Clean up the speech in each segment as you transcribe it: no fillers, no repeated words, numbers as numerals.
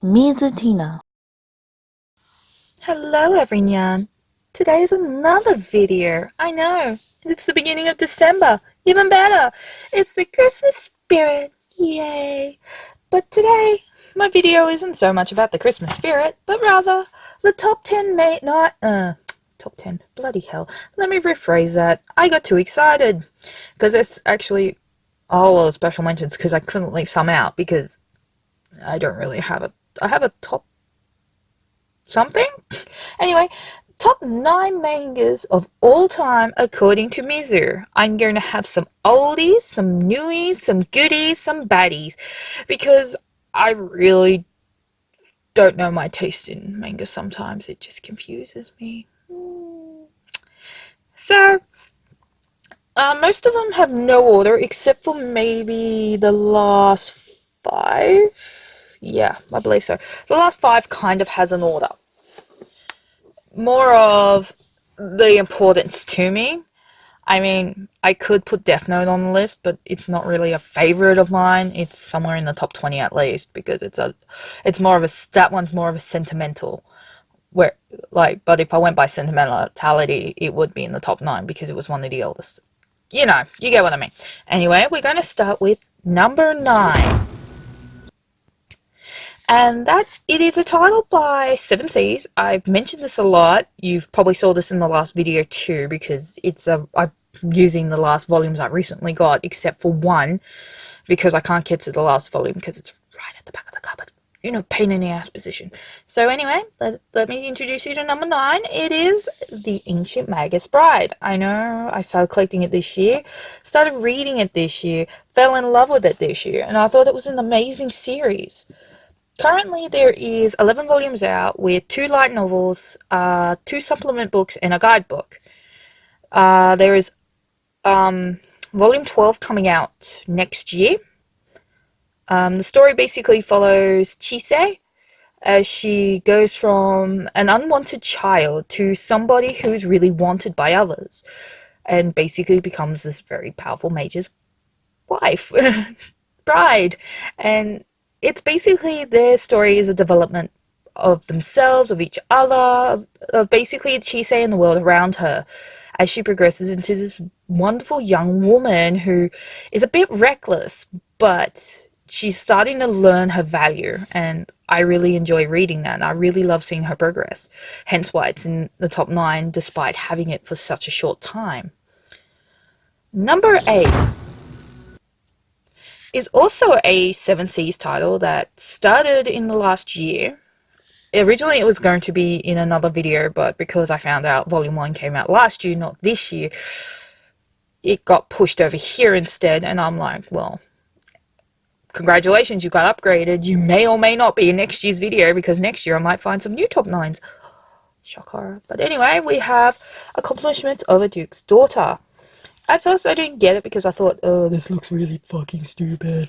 Mizutina. Hello everyone! Today is another video. I know, it's the beginning of December. Even better, it's the Christmas spirit. Yay! But today, my video isn't so much about the Christmas spirit, but rather the top 10 top 10, bloody hell. Let me rephrase that. I got too excited because there's actually a whole lot of special mentions because I couldn't leave some out because I don't really have I have a top something? Anyway, top 9 mangas of all time according to Mizu. I'm going to have some oldies, some newies, some goodies, some baddies, because I really don't know my taste in manga sometimes. It just confuses me. So, most of them have no order except for maybe the last 5. Yeah, I believe so. The last 5 kind of has an order. More of the importance to me. I mean, I could put Death Note on the list, but it's not really a favorite of mine. It's somewhere in the top 20 at least because it's more of that one's more of a sentimental. But if I went by sentimentality, it would be in the top 9 because it was one of the oldest. You know, you get what I mean. Anyway, we're going to start with number 9. And it is a title by Seven Seas. I've mentioned this a lot. You've probably saw this in the last video too, because I'm using the last volumes I recently got, except for one, because I can't get to the last volume because it's right at the back of the cupboard. You know, pain in the ass position. So anyway, let me introduce you to number 9. It is The Ancient Magus Bride. I know, I started collecting it this year, started reading it this year, fell in love with it this year, and I thought it was an amazing series. Currently, there is 11 volumes out with 2 light novels, 2 supplement books, and a guidebook. There is volume 12 coming out next year. The story basically follows Chise as she goes from an unwanted child to somebody who's really wanted by others, and basically becomes this very powerful mage's wife, bride, and it's basically their story is a development of themselves, of each other, of basically Chise and the world around her as she progresses into this wonderful young woman who is a bit reckless, but she's starting to learn her value, and I really enjoy reading that, and I really love seeing her progress, hence why it's in the top 9 despite having it for such a short time. Number 8 is also a Seven Seas title that started in the last year. Originally it was going to be in another video, but because I found out volume 1 came out last year, not this year, it got pushed over here instead, and I'm like, well, congratulations, you got upgraded. You may or may not be in next year's video, because next year I might find some new top 9s. Shocker. But anyway, we have Accomplishments of a Duke's Daughter. At first I didn't get it because I thought, oh, this looks really fucking stupid.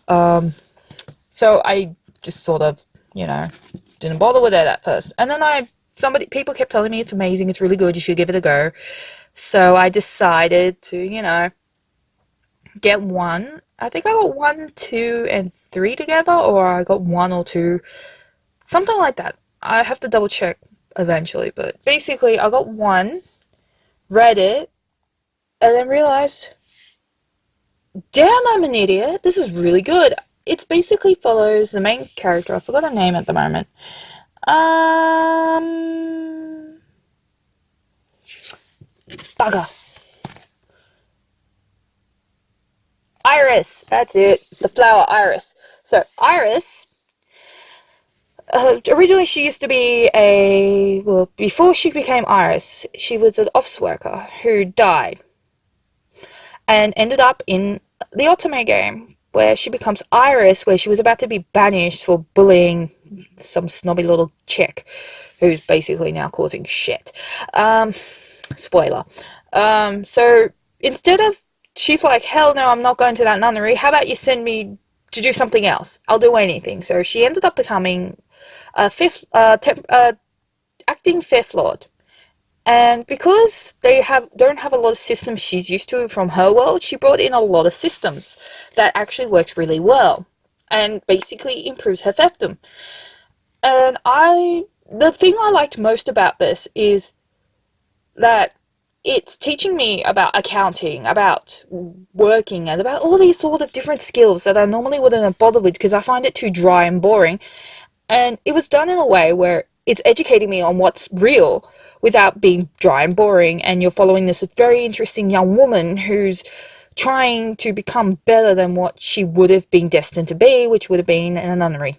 So I just sort of, didn't bother with it at first. And then people kept telling me it's amazing, it's really good, you should give it a go. So I decided to, get one. I think I got 1, 2, and 3 together, or I got 1 or 2. Something like that. I have to double check eventually, but basically I got 1, read it, and then realized, damn, I'm an idiot. This is really good. It basically follows the main character. I forgot her name at the moment. Bugger. Iris. That's it. The flower Iris. So, Iris, originally she used to be before she became Iris, she was an office worker who died and ended up in the Otome game, where she becomes Iris, where she was about to be banished for bullying some snobby little chick who's basically now causing shit. Spoiler. So instead of, she's like, hell no, I'm not going to that nunnery. How about you send me to do something else? I'll do anything. So she ended up becoming acting Fifth Lord. And because they don't have a lot of systems she's used to from her world, she brought in a lot of systems that actually works really well and basically improves her fiefdom. And the thing I liked most about this is that it's teaching me about accounting, about working, and about all these sort of different skills that I normally wouldn't have bothered with because I find it too dry and boring. And it was done in a way where it's educating me on what's real without being dry and boring. And you're following this very interesting young woman who's trying to become better than what she would have been destined to be, which would have been in a nunnery.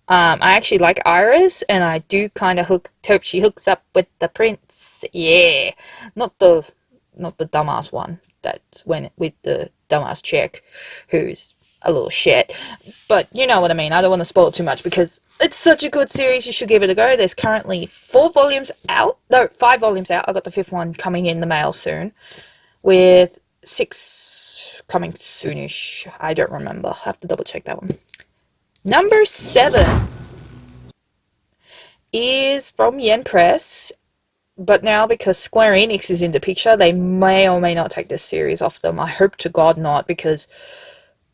I actually like Iris, and I do kind of hope she hooks up with the prince. Yeah, not the dumbass one that's went with the dumbass chick, who's a little shit. But you know what I mean. I don't want to spoil it too much because it's such a good series. You should give it a go. There's currently 4 volumes out. No, 5 volumes out. I got the 5th one coming in the mail soon, with 6 coming soonish. I don't remember. I have to double check that one. Number 7 is from Yen Press, but now because Square Enix is in the picture, they may or may not take this series off them. I hope to God not, because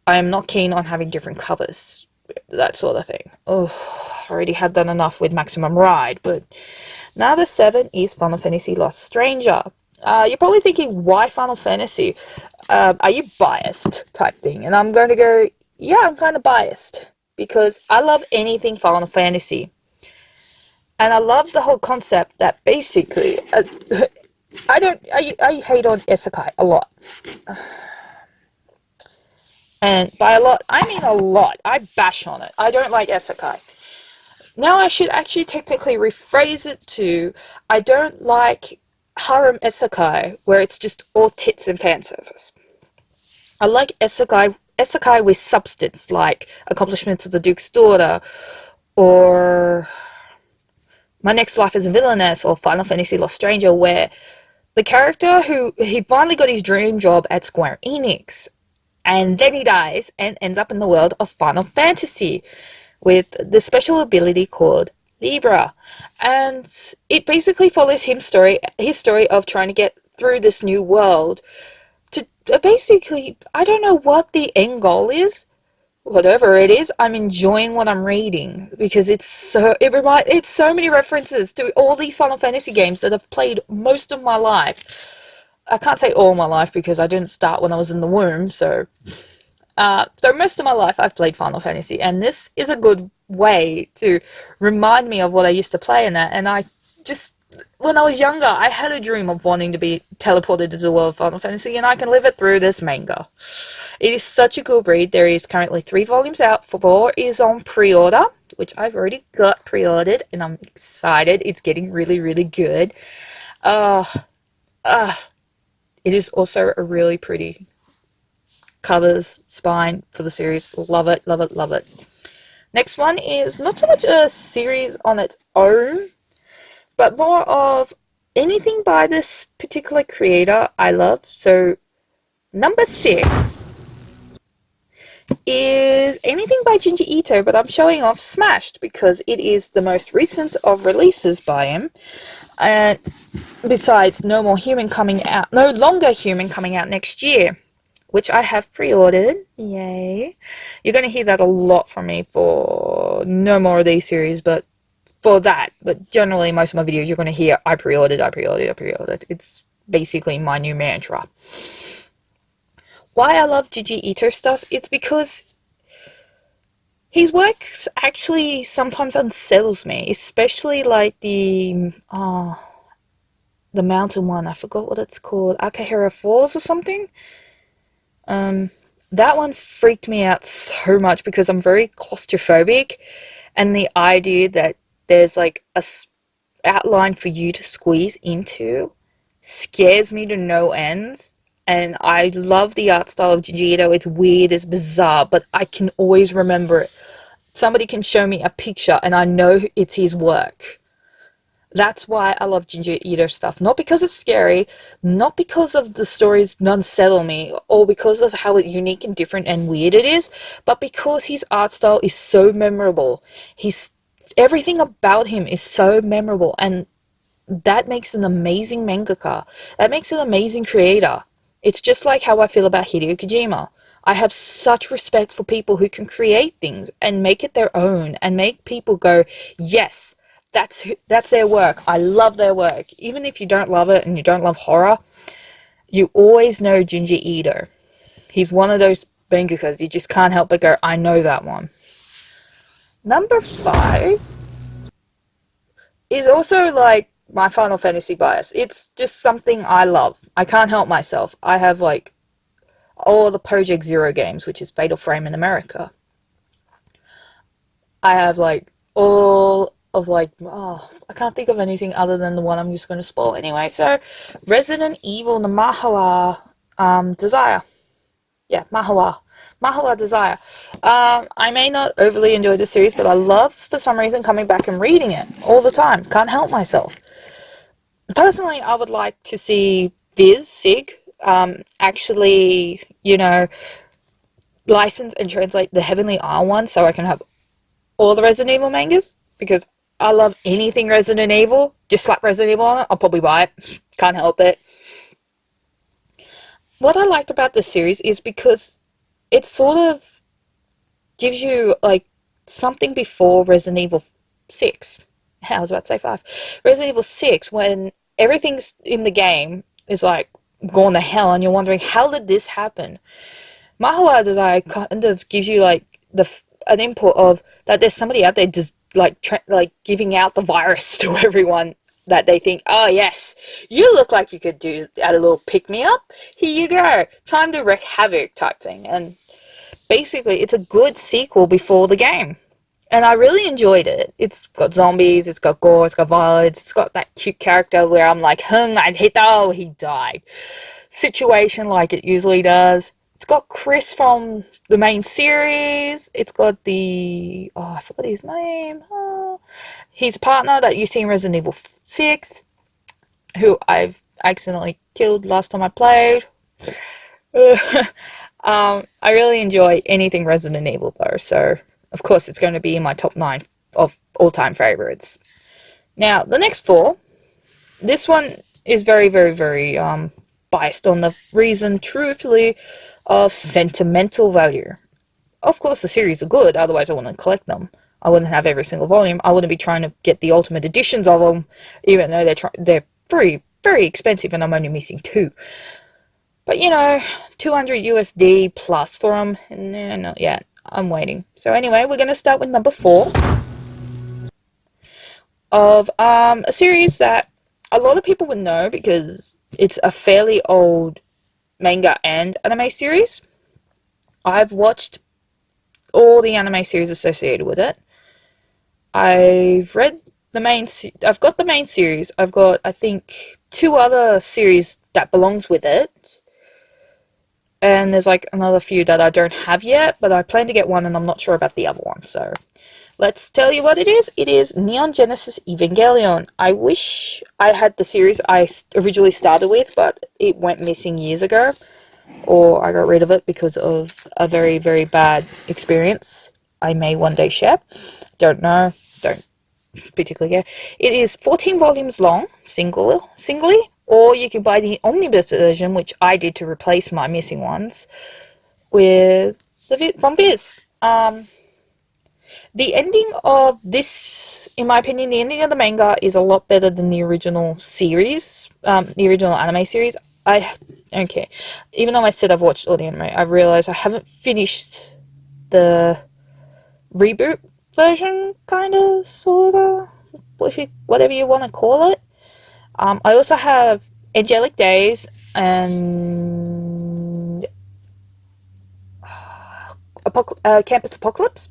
I am not keen on having different covers, that sort of thing. Oh, I already had done enough with Maximum Ride, but number 7 is Final Fantasy Lost Stranger. You're probably thinking, why Final Fantasy? Are you biased type thing? And I'm going to go, yeah, I'm kind of biased, because I love anything Final Fantasy. And I love the whole concept that basically, I hate on isekai a lot. And by a lot, I mean a lot. I bash on it. I don't like isekai. Now I should actually technically rephrase it to, I don't like harem isekai, where it's just all tits and fan service. I like isekai with substance, like Accomplishments of the Duke's Daughter, or My Next Life as a Villainess, or Final Fantasy Lost Stranger, where the character he finally got his dream job at Square Enix, and then he dies and ends up in the world of Final Fantasy with the special ability called Libra. And it basically follows his story of trying to get through this new world to basically, I don't know what the end goal is. Whatever it is, I'm enjoying what I'm reading because it's so many references to all these Final Fantasy games that I've played most of my life. I can't say all my life because I didn't start when I was in the womb, so most of my life I've played Final Fantasy, and this is a good way to remind me of what I used to play in that. And when I was younger, I had a dream of wanting to be teleported to the world of Final Fantasy, and I can live it through this manga. It is such a good read. There is currently 3 volumes out. 4 is on pre-order, which I've already got pre-ordered, and I'm excited. It's getting really, really good. It is also a really pretty covers, spine for the series. Love it, love it, love it. Next one is not so much a series on its own, but more of anything by this particular creator I love. So number 6 is anything by Junji Ito, but I'm showing off Smashed because it is the most recent of releases by him. And besides No Longer Human coming out next year, which I have pre-ordered. Yay. You're going to hear that a lot from me for no more of these series, but for that. But generally, most of my videos, you're going to hear, I pre-ordered. It's basically my new mantra. Why I love Junji Ito stuff, it's because his work actually sometimes unsettles me, especially like the mountain one. I forgot what it's called. Akahira Falls or something. That one freaked me out so much because I'm very claustrophobic, and the idea that there's like a outline for you to squeeze into scares me to no ends. And I love the art style of Junji Ito. It's weird, it's bizarre, but I can always remember it. Somebody can show me a picture and I know it's his work. That's why I love Junji Ito stuff. Not because it's scary, not because of the stories unsettle me, or because of how unique and different and weird it is, but because his art style is so memorable. Everything about him is so memorable, and that makes an amazing mangaka. That makes an amazing creator. It's just like how I feel about Hideo Kojima. I have such respect for people who can create things and make it their own and make people go, yes, that's their work. I love their work. Even if you don't love it and you don't love horror, you always know Junji Ito. He's one of those mangakas you just can't help but go, I know that one. Number 5 is also like my Final Fantasy bias. It's just something I love. I can't help myself. I have like all the Project Zero games, which is Fatal Frame in America. I have like all of like, I can't think of anything other than the one I'm just going to spoil anyway. So, Resident Evil, the Mahara Desire. Yeah, Mahara Desire. I may not overly enjoy the series, but I love, for some reason, coming back and reading it all the time. Can't help myself. Personally, I would like to see Sig actually, license and translate the Heavenly Isle one so I can have all the Resident Evil mangas, because I love anything Resident Evil. Just slap Resident Evil on it, I'll probably buy it. Can't help it. What I liked about this series is because it sort of gives you like something before Resident Evil 6. I was about to say 5. Resident Evil 6, when everything's in the game is like gone to hell and you're wondering, how did this happen? Mahara Desire kind of gives you like an input of that there's somebody out there just like giving out the virus to everyone that they think, oh yes, you look like you could do a little pick-me-up. Here you go. Time to wreak havoc type thing. And basically, it's a good sequel before the game. And I really enjoyed it. It's got zombies, it's got gore, it's got violence, it's got that cute character where I'm like, he died. Situation like it usually does. It's got Chris from the main series. It's got I forgot his name. His partner that you see in Resident Evil 6, who I've accidentally killed last time I played. I really enjoy anything Resident Evil though, so of course it's going to be in my top 9 of all-time favorites. Now, the next 4, this one is very, very, very biased on the reason, truthfully, of sentimental value. Of course, the series are good, otherwise I wouldn't collect them. I wouldn't have every single volume. I wouldn't be trying to get the ultimate editions of them, even though they're very, very expensive and I'm only missing 2. But, 200 USD plus for them. No, not yet. I'm waiting. So anyway, we're going to start with number 4 of a series that a lot of people would know because it's a fairly old manga and anime series. I've watched all the anime series associated with it. I've got the main series. I've got, I think, 2 other series that belongs with it. And there's like another few that I don't have yet, but I plan to get one and I'm not sure about the other one. So let's tell you what it is. It is Neon Genesis Evangelion. I wish I had the series I originally started with, but it went missing years ago. Or I got rid of it because of a very, very bad experience I may one day share. Don't know. Don't particularly care. It is 14 volumes long, singly. Or you can buy the omnibus version, which I did to replace my missing ones, from Viz. The ending of this, in my opinion, the ending of the manga is a lot better than the original series, the original anime series. I don't care. Even though I said I've watched all the anime, I've realized I haven't finished the reboot version, kind of, sort of, whatever you want to call it. I also have Angelic Days and Campus Apocalypse.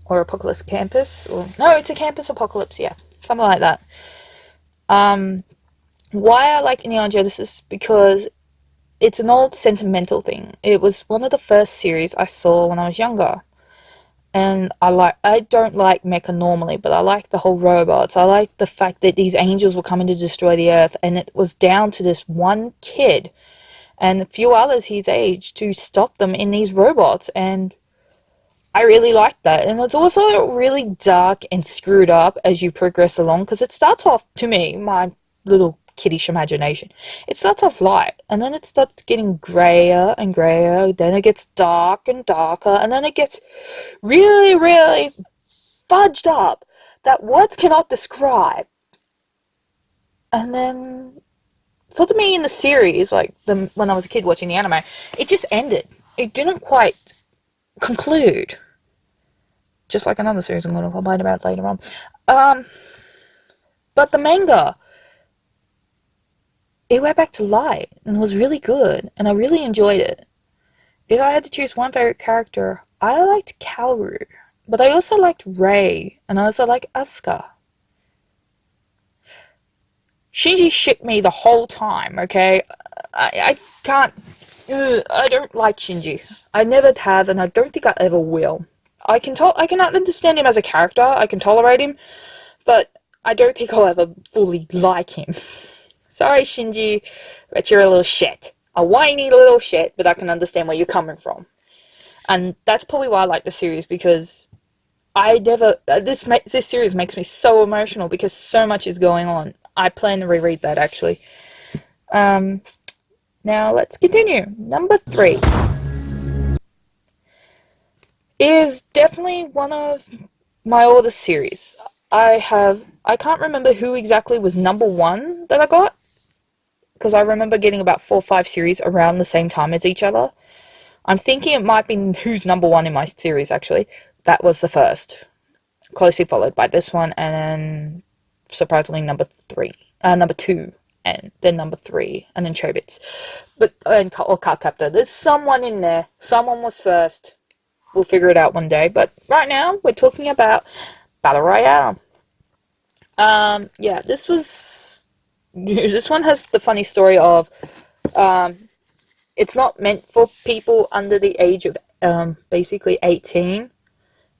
Or Apocalypse Campus. No, it's a Campus Apocalypse, yeah. Something like that. Why I like Neon Genesis? Because it's an old sentimental thing. It was one of the first series I saw when I was younger. And I don't like mecha normally, but I like the whole robots. I like the fact that these angels were coming to destroy the earth, and it was down to this one kid and a few others his age to stop them in these robots, and I really like that. And it's also really dark and screwed up as you progress along, because it starts off, to me, my little kiddish imagination. It starts off light, and then it starts getting grayer and grayer, then it gets dark and darker, and then it gets really, really fudged up that words cannot describe. And then, for me in the series, like when I was a kid watching the anime, it just ended. It didn't quite conclude. Just like another series I'm going to complain about later on. But the manga, it went back to light and was really good, and I really enjoyed it. If I had to choose one favorite character, I liked Kaoru, but I also liked Rei, and I also liked Asuka. Shinji shipped me the whole time, okay? I can't... I don't like Shinji. I never have, and I don't think I ever will. I cannot understand him as a character. I can tolerate him, but I don't think I'll ever fully like him. Sorry, Shinji, but you're a little shit. A whiny little shit, but I can understand where you're coming from. And that's probably why I like the series, because I never... This series makes me so emotional because so much is going on. I plan to reread that, actually. Now, let's continue. Number 3 is definitely one of my oldest series. I can't remember who exactly was number 1 that I got, because I remember getting about 4 or 5 series around the same time as each other. I'm thinking it might be who's number 1 in my series, actually. That was the first. Closely followed by this one, and then surprisingly number 2, and then number 3, and then Chobits. Or Cardcaptor. There's someone in there. Someone was first. We'll figure it out one day. But right now, we're talking about Battle Royale. Yeah, this one has the funny story of, it's not meant for people under the age of, basically 18.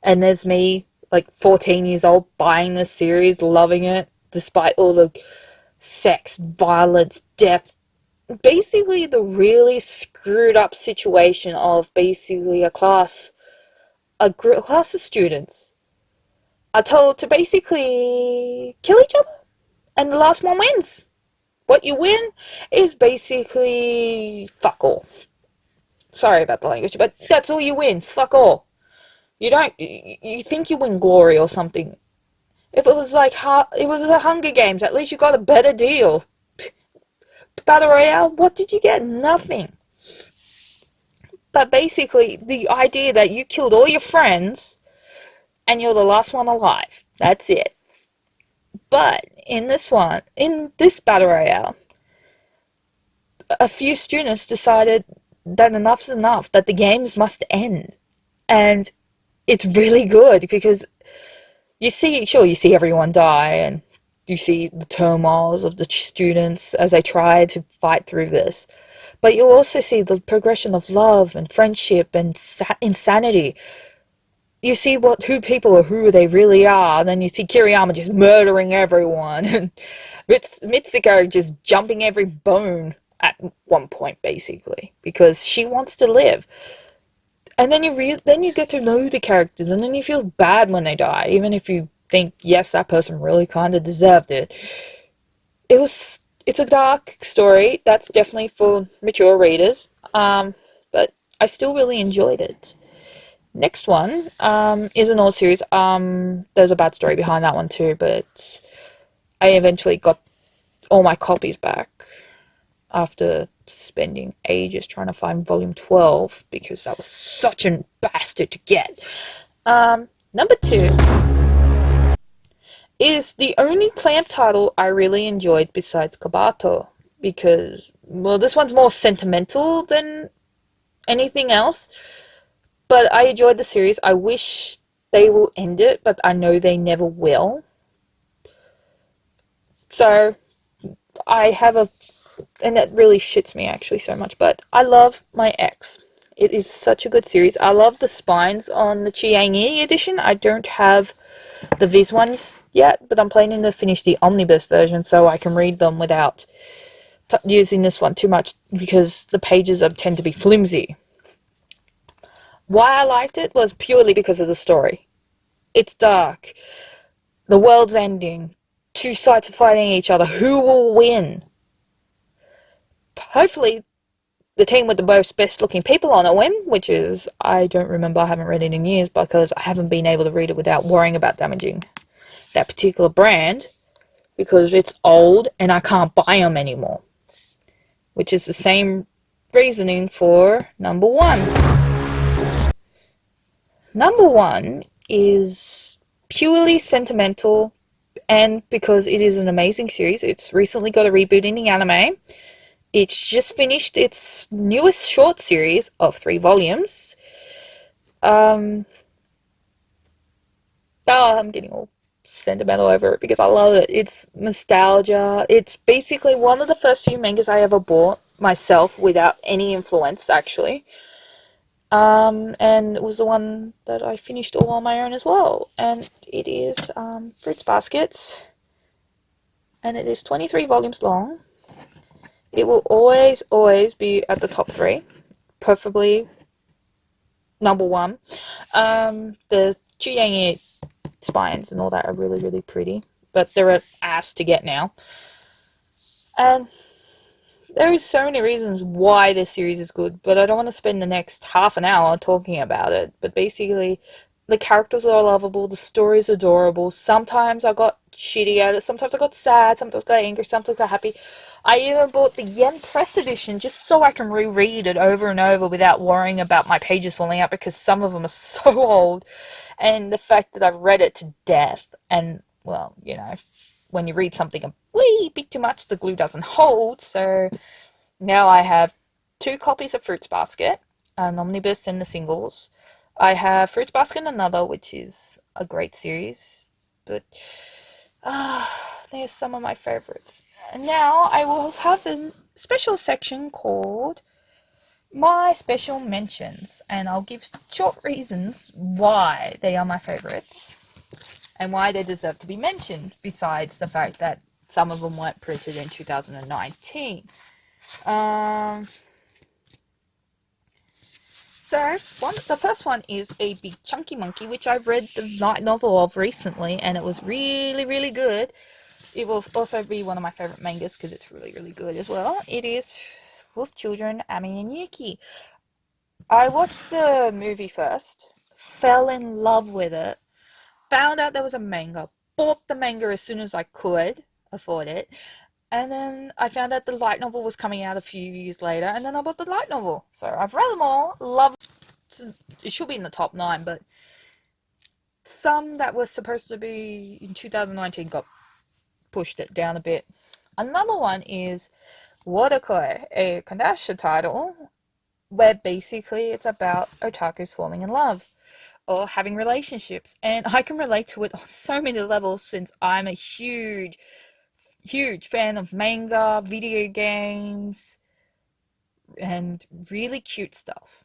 And there's me, like 14 years old, buying this series, loving it, despite all the sex, violence, death. Basically, the really screwed up situation of basically a class of students are told to basically kill each other, and the last one wins. What you win is basically fuck all. Sorry about the language, but that's all you win. Fuck all. You think you win glory or something. If it was the Hunger Games, at least you got a better deal. Battle Royale, what did you get? Nothing. But basically, the idea that you killed all your friends and you're the last one alive. That's it. But in this Battle Royale, a few students decided that enough's enough, that the games must end. And it's really good because you see everyone die, and you see the turmoils of the students as they try to fight through this. But you also see the progression of love and friendship and insanity. You see who people are, who they really are. And then you see Kiriyama just murdering everyone, and Mitsuko just jumping every bone at one point, basically, because she wants to live. And then you get to know the characters, and then you feel bad when they die, even if you think, yes, that person really kind of deserved it. It's a dark story. That's definitely for mature readers. But I still really enjoyed it. Next one is an old series. There's a bad story behind that one too, but I eventually got all my copies back after spending ages trying to find volume 12, because that was such a bastard to get. Number 2 is the only clamp title I really enjoyed besides Kabato, because, well, this one's more sentimental than anything else, but I enjoyed the series. I wish they will end it, but I know they never will. So, and that really shits me actually so much, but I love my X. It is such a good series. I love the spines on the Chiangyi edition. I don't have the Viz ones yet, but I'm planning to finish the omnibus version so I can read them without using this one too much, because the pages tend to be flimsy. Why I liked it was purely because of the story. It's dark. The world's ending. Two sides are fighting each other. Who will win? hopefully the team with the most best looking people on it win, which is, I don't remember, I haven't read it in years because I haven't been able to read it without worrying about damaging that particular brand because it's old and I can't buy them anymore, which is the same reasoning for number one. Number one is purely sentimental, and because it is an amazing series. It's recently got a reboot in the anime. It's just finished its newest short series of 3 volumes. Oh, I'm getting all sentimental over it because I love it. It's nostalgia. It's basically one of the first few mangas I ever bought myself without any influence, actually. And it was the one that I finished all on my own as well. And it is Fruits Baskets. And it is 23 volumes long. It will always, always be at the top 3. Preferably number 1. The Chuyangi spines and all that are really, really pretty. But they're an ass to get now. And there is so many reasons why this series is good, but I don't want to spend the next half an hour talking about it. But basically, the characters are lovable, the story is adorable. Sometimes I got shitty at it, sometimes I got sad, sometimes I got angry, sometimes I got happy. I even bought the Yen Press edition just so I can reread it over and over without worrying about my pages falling out because some of them are so old. And the fact that I've read it to death, and, well, you know, when you read something a wee bit too much, the glue doesn't hold. So now I have 2 copies of Fruits Basket, an omnibus and the singles. I have Fruits Basket and Another, which is a great series. But there's some of my favorites. And now I will have a special section called My Special Mentions. And I'll give short reasons why they are my favorites and why they deserve to be mentioned, besides the fact that some of them weren't printed in 2019. The first one is A Big Chunky Monkey, which I've read the light novel of recently, and it was really, really good. It will also be one of my favorite mangas because it's really, really good as well. It is Wolf Children, Ami and Yuki. I watched the movie first, fell in love with it, found out there was a manga, bought the manga as soon as I could afford it, and then I found out the light novel was coming out a few years later, and then I bought the light novel. So I've read them all, love it. It should be in the top 9, but some that was supposed to be in 2019 got pushed it down a bit. Another one is Watakoi, a Kanasha title, where basically it's about otakus falling in love or having relationships, and I can relate to it on so many levels since I'm a huge fan of manga, video games, and really cute stuff.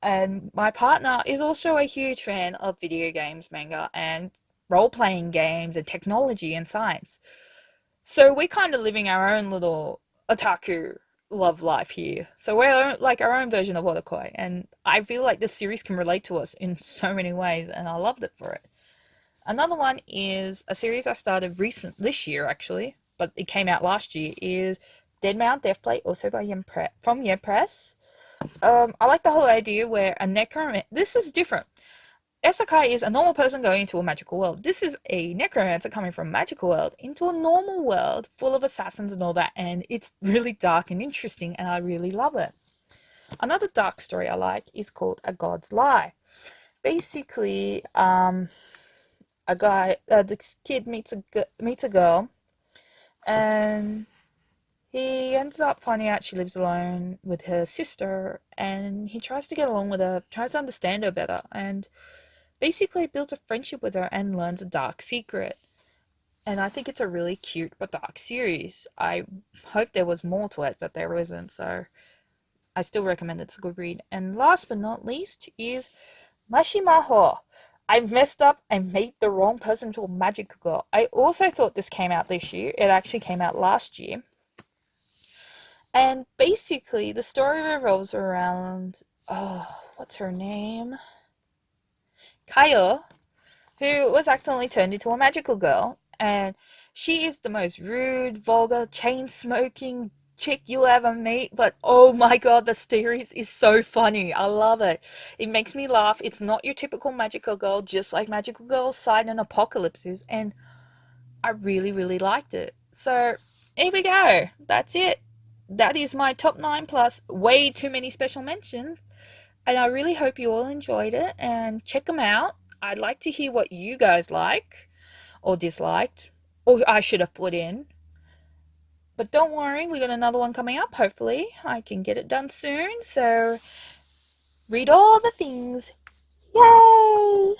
And my partner is also a huge fan of video games, manga, and role-playing games and technology and science. So we're kind of living our own little otaku love life here. So we're like our own version of Otakoi, and I feel like this series can relate to us in so many ways, and I loved it for it. Another one is a series I started this year actually, but it came out last year, is Dead Mount Deathplay, also by from Yen Press. I like the whole idea where a necromancer. This is different. Isekai is a normal person going into a magical world. This is a necromancer coming from a magical world into a normal world full of assassins and all that, and it's really dark and interesting, and I really love it. Another dark story I like is called A God's Lie. Basically, this kid meets a girl, and he ends up finding out she lives alone with her sister, and he tries to get along with her, tries to understand her better, and basically builds a friendship with her and learns a dark secret. And I think it's a really cute but dark series. I hope there was more to it, but there isn't, so I still recommend it's a good read. And last but not least is Mashimaho. I messed up and made the wrong person to a magic girl. I also thought this came out this year. It actually came out last year. And basically, the story revolves around, what's her name? Kayo, who was accidentally turned into a magical girl. And she is the most rude, vulgar, chain-smoking, chick you'll ever meet, but oh my god, the series is so funny. I love it. It makes me laugh. It's not your typical magical girl, just like magical girl side and apocalypses, and I really, really liked it. So here we go. That's it. That is my top 9 plus way too many special mentions. And I really hope you all enjoyed it and check them out. I'd like to hear what you guys like or disliked, or I should have put in. But don't worry, we got another one coming up. Hopefully, I can get it done soon. So read all the things. Yay!